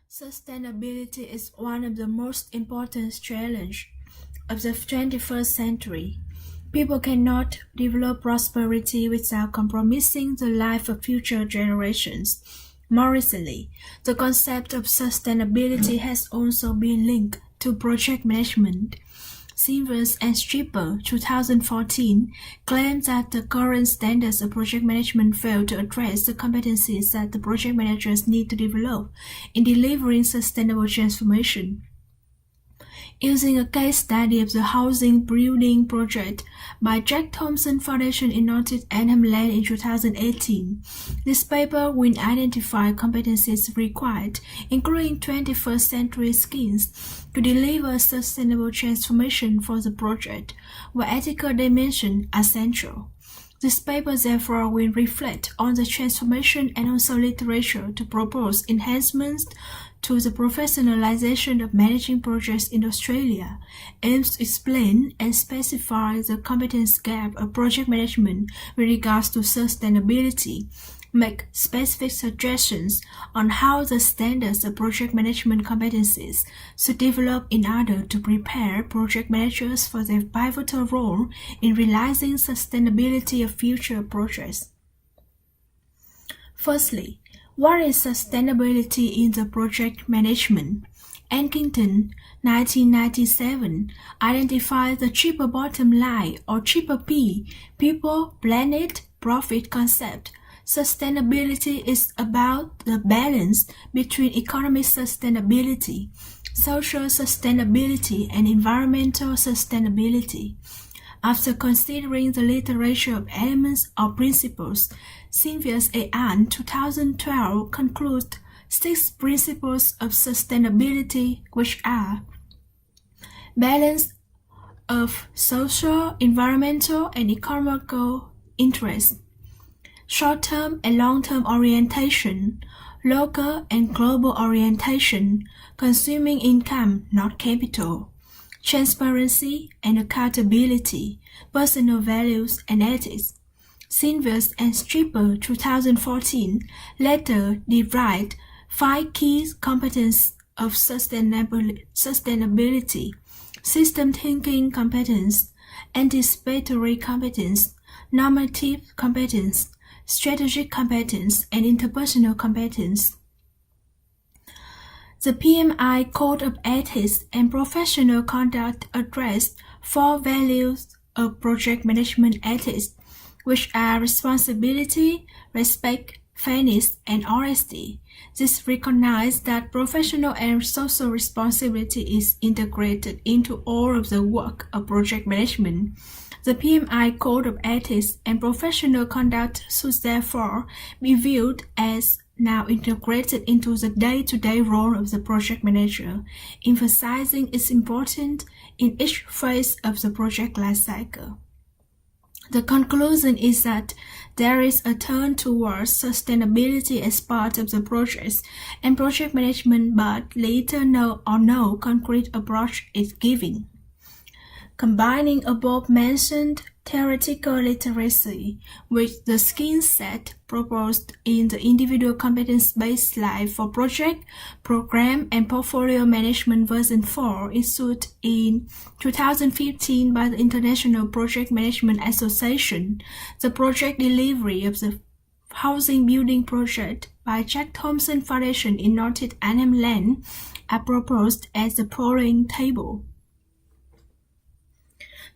Sustainability is one of the most important challenges of the 21st century. People cannot develop prosperity without compromising the life of future generations. More recently, the concept of sustainability has also been linked to project management. Silvers and Stripper, 2014, claimed that the current standards of project management fail to address the competencies that the project managers need to develop in delivering sustainable transformation. Using a case study of the housing building project by Jack Thompson Foundation in North Anham Land in 2018, this paper will identify competencies required, including 21st century skills, to deliver sustainable transformation for the project, where ethical dimensions are central. This paper therefore will reflect on the transformation and also literature to propose enhancements to the professionalization of managing projects in Australia, aims to explain and specify the competence gap of project management with regards to sustainability, make specific suggestions on how the standards of project management competencies should develop in order to prepare project managers for their pivotal role in realizing sustainability of future projects. Firstly, what is sustainability in the project management? Ankington, 1997, identified the triple bottom line or triple P, people, planet, profit concept. Sustainability is about the balance between economic sustainability, social sustainability, and environmental sustainability. After considering the literature of elements or principles, Silvius et al. 2012 concludes 6 principles of sustainability, which are balance of social, environmental, and economical interests, short-term and long-term orientation, local and global orientation, consuming income, not capital, transparency and accountability, personal values and ethics. Silvers and Stripper, 2014, later derived 5 key competences of sustainability: system thinking competence, anticipatory competence, normative competence, strategic competence, and interpersonal competence. The PMI Code of Ethics and Professional Conduct addressed 4 values of project management ethics, which are responsibility, respect, fairness, and honesty. This recognizes that professional and social responsibility is integrated into all of the work of project management. The PMI Code of Ethics and Professional Conduct should therefore be viewed as now integrated into the day-to-day role of the project manager, emphasizing its importance in each phase of the project lifecycle. The conclusion is that there is a turn towards sustainability as part of the project and project management, but no concrete approach is given. Combining above-mentioned theoretical literacy with the skill set proposed in the individual competence-based slide for project, program, and portfolio management version 4 issued in 2015 by the International Project Management Association, the project delivery of the housing building project by Jack Thompson Foundation in North Anham Land are proposed as the following table.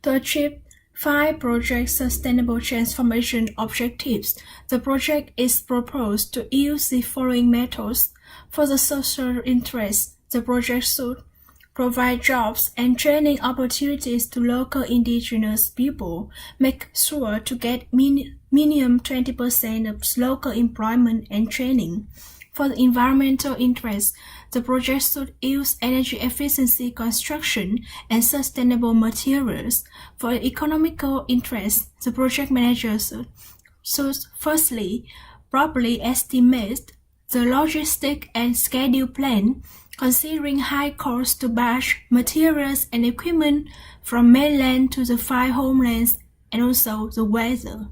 To achieve 5 project sustainable transformation objectives, the project is proposed to use the following methods. For the social interest, the project should provide jobs and training opportunities to local indigenous people, make sure to get minimum 20% of local employment and training. For the environmental interest, the project should use energy efficiency construction and sustainable materials. For the economical interest, the project manager should firstly properly estimate the logistic and schedule plan, considering high costs to batch materials and equipment from mainland to the 5 homelands and also the weather.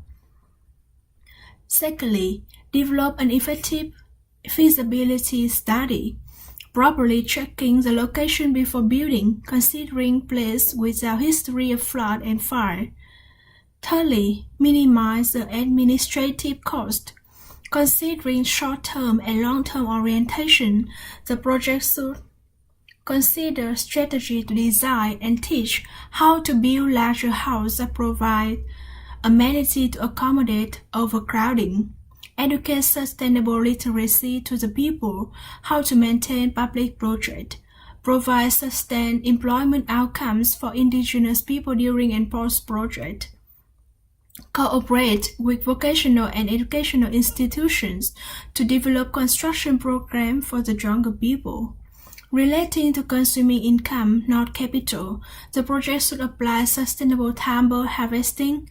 Secondly, develop an effective feasibility study. properly checking the location before building, considering place without history of flood and fire. Thirdly, minimize the administrative cost. Considering short-term and long-term orientation, the project should consider strategy to design and teach how to build larger houses that provide amenity to accommodate overcrowding, educate sustainable literacy to the people, how to maintain public projects, provide sustained employment outcomes for indigenous people during and post-project, cooperate with vocational and educational institutions to develop construction programs for the younger people. Relating to consuming income, not capital, the project should apply sustainable timber harvesting.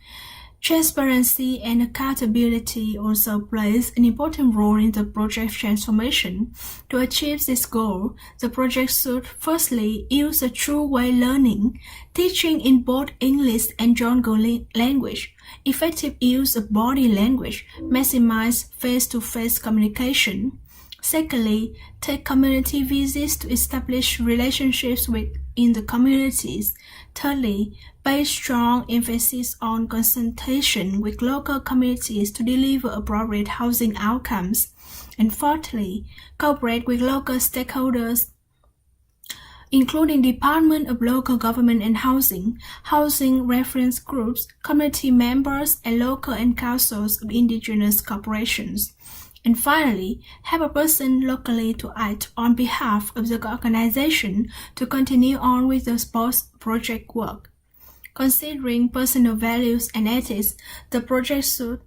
Transparency and accountability also plays an important role in the project transformation. To achieve this goal, the project should firstly use a two-way learning, teaching in both English and Jongo language, effective use of body language, maximize face-to-face communication. Secondly, take community visits to establish relationships within the communities. Thirdly, place strong emphasis on consultation with local communities to deliver appropriate housing outcomes. And fourthly, cooperate with local stakeholders, including Department of Local Government and Housing, housing reference groups, community members, and local and councils of indigenous corporations. And finally, have a person locally to act on behalf of the organization to continue on with the post-project work. Considering personal values and ethics, the project should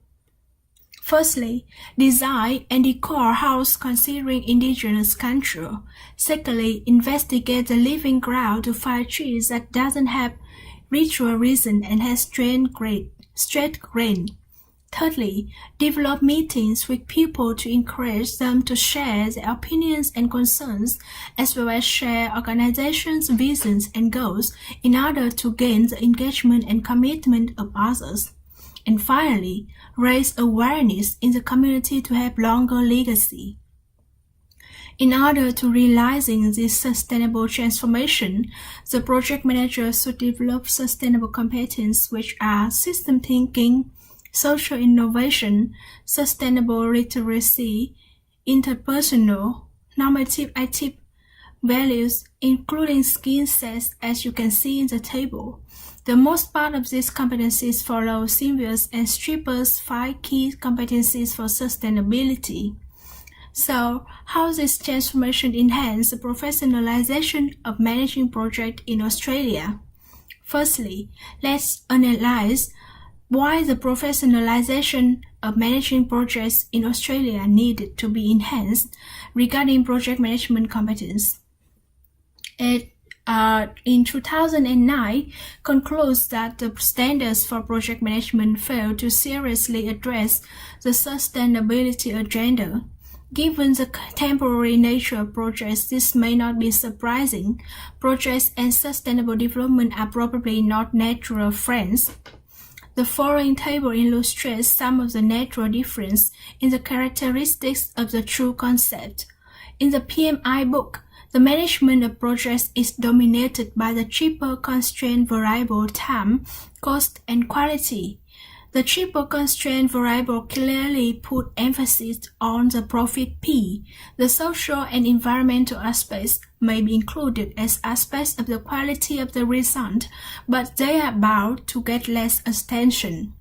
firstly design and decor house considering indigenous culture. Secondly, investigate the living ground to find trees that doesn't have ritual reason and has straight grain. Thirdly, develop meetings with people to encourage them to share their opinions and concerns, as well as share organizations' visions and goals in order to gain the engagement and commitment of others. And finally, raise awareness in the community to have longer legacy. In order to realizing this sustainable transformation, the project manager should develop sustainable competencies which are system thinking, social innovation, sustainable literacy, interpersonal, normative active values, including skill sets as you can see in the table. The most part of these competencies follow Sylvia's and Stripper's 5 key competencies for sustainability. So, how this transformation enhance the professionalization of managing projects in Australia? Firstly, let's analyze why the professionalization of managing projects in Australia needed to be enhanced regarding project management competence. It in 2009 concludes that the standards for project management failed to seriously address the sustainability agenda. Given the temporary nature of projects, this may not be surprising. Projects and sustainable development are probably not natural friends. The following table illustrates some of the natural difference in the characteristics of the two concepts. In the PMI book, the management of projects is dominated by the triple constraint variable time, cost, and quality. The triple constraint variable clearly put emphasis on the profit P. The social and environmental aspects may be included as aspects of the quality of the result, but they are bound to get less attention.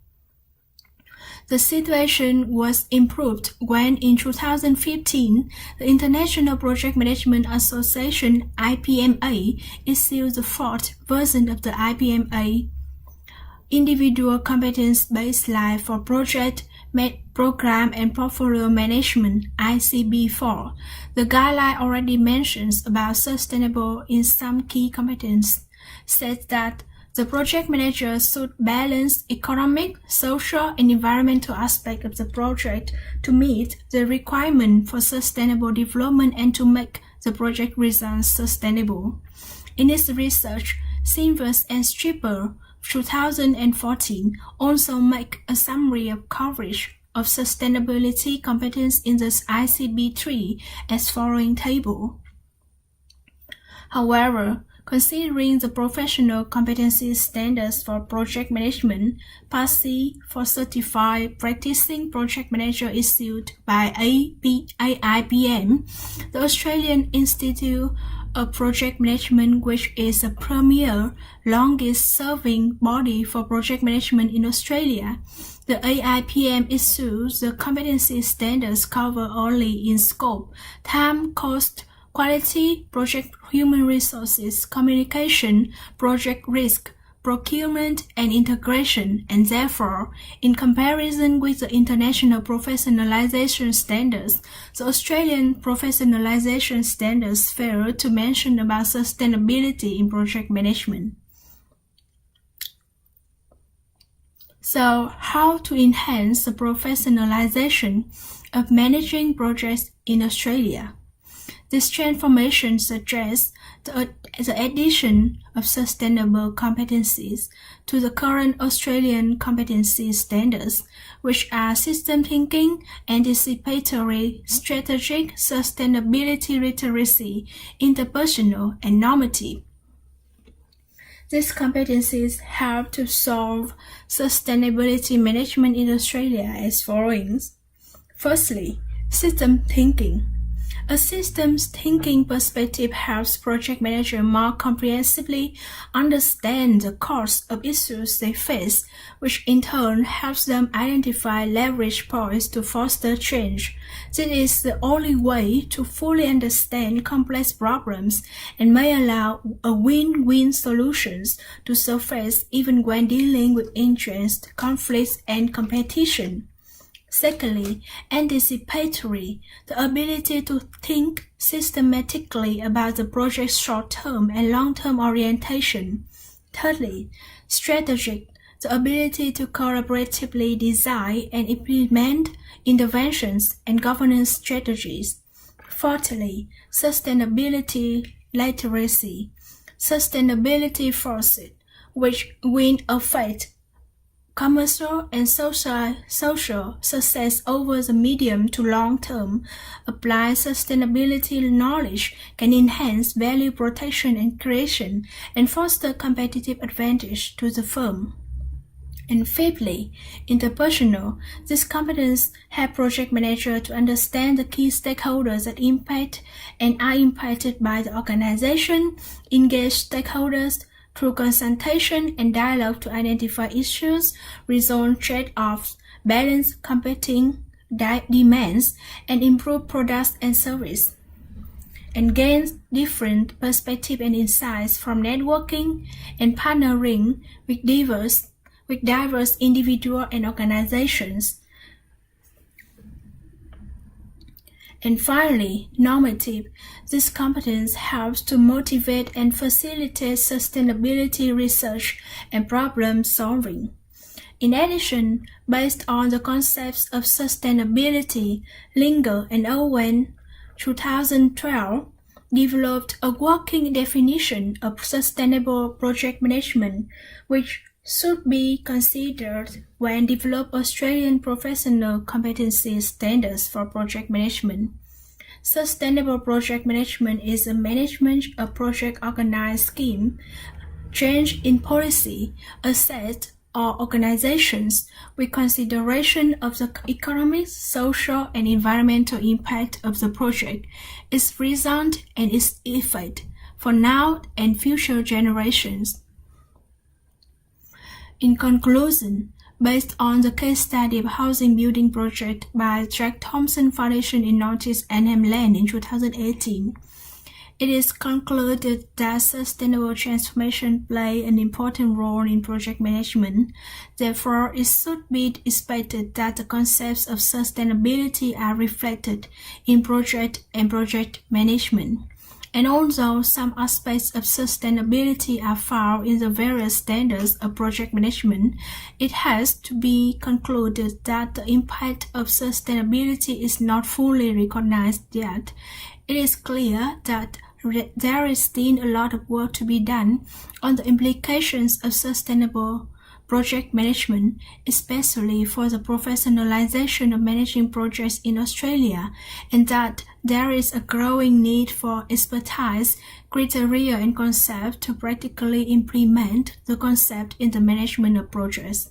The situation was improved when in 2015, the International Project Management Association IPMA issued the fourth version of the IPMA Individual Competence Baseline for Project, Program and Portfolio Management ICB4. The guideline already mentions about sustainable in some key competence, says that the project manager should balance economic, social, and environmental aspects of the project to meet the requirement for sustainable development and to make the project results sustainable. In its research, Silvers and Stripper 2014 also make a summary of coverage of sustainability competence in the ICB3 as following table. However, considering the professional competency standards for project management, PASI for certified practicing project manager issued by AIPM, the Australian Institute of Project Management, which is the premier, longest-serving body for project management in Australia. The AIPM issues the competency standards cover only in scope, time, cost, quality, project human resources, communication, project risk, procurement, and integration, and therefore, in comparison with the international professionalization standards, the Australian professionalization standards fail to mention about sustainability in project management. So, how to enhance the professionalization of managing projects in Australia? This transformation suggests the addition of sustainable competencies to the current Australian competency standards, which are system thinking, anticipatory, strategic, sustainability literacy, interpersonal, and normative. These competencies help to solve sustainability management in Australia as follows. Firstly, system thinking. A systems thinking perspective helps project managers more comprehensively understand the cause of issues they face, which in turn helps them identify leverage points to foster change. This is the only way to fully understand complex problems and may allow a win-win solutions to surface even when dealing with interest, conflicts, and competition. Secondly, anticipatory, the ability to think systematically about the project's short-term and long-term orientation. Thirdly, strategic, the ability to collaboratively design and implement interventions and governance strategies. Fourthly, sustainability literacy, sustainability foresight, which will affect commercial and social success over the medium to long term. Applied sustainability knowledge can enhance value protection and creation and foster competitive advantage to the firm. And fifthly, interpersonal. This competence helps project managers to understand the key stakeholders that impact and are impacted by the organization, engage stakeholders through consultation and dialogue to identify issues, resolve trade-offs, balance competing demands, and improve products and services, and gain different perspectives and insights from networking and partnering with diverse individuals and organizations. And finally, normative. This competence helps to motivate and facilitate sustainability research and problem solving. In addition, based on the concepts of sustainability, Linger and Owen, 2012, developed a working definition of sustainable project management, which should be considered when develop Australian professional competency standards for project management. Sustainable project management is a management of project organized scheme, change in policy, asset, or organizations with consideration of the economic, social, and environmental impact of the project, its result, and its effect for now and future generations. In conclusion, based on the case study of housing building project by Jack Thompson Foundation in Northeast Annam Land in 2018, it is concluded that sustainable transformation play an important role in project management. Therefore, it should be expected that the concepts of sustainability are reflected in project and project management. And although some aspects of sustainability are found in the various standards of project management, it has to be concluded that the impact of sustainability is not fully recognized yet. It is clear that there is still a lot of work to be done on the implications of sustainable project management, especially for the professionalization of managing projects in Australia, and that There is a growing need for expertise, criteria, and concepts to practically implement the concept in the management approaches.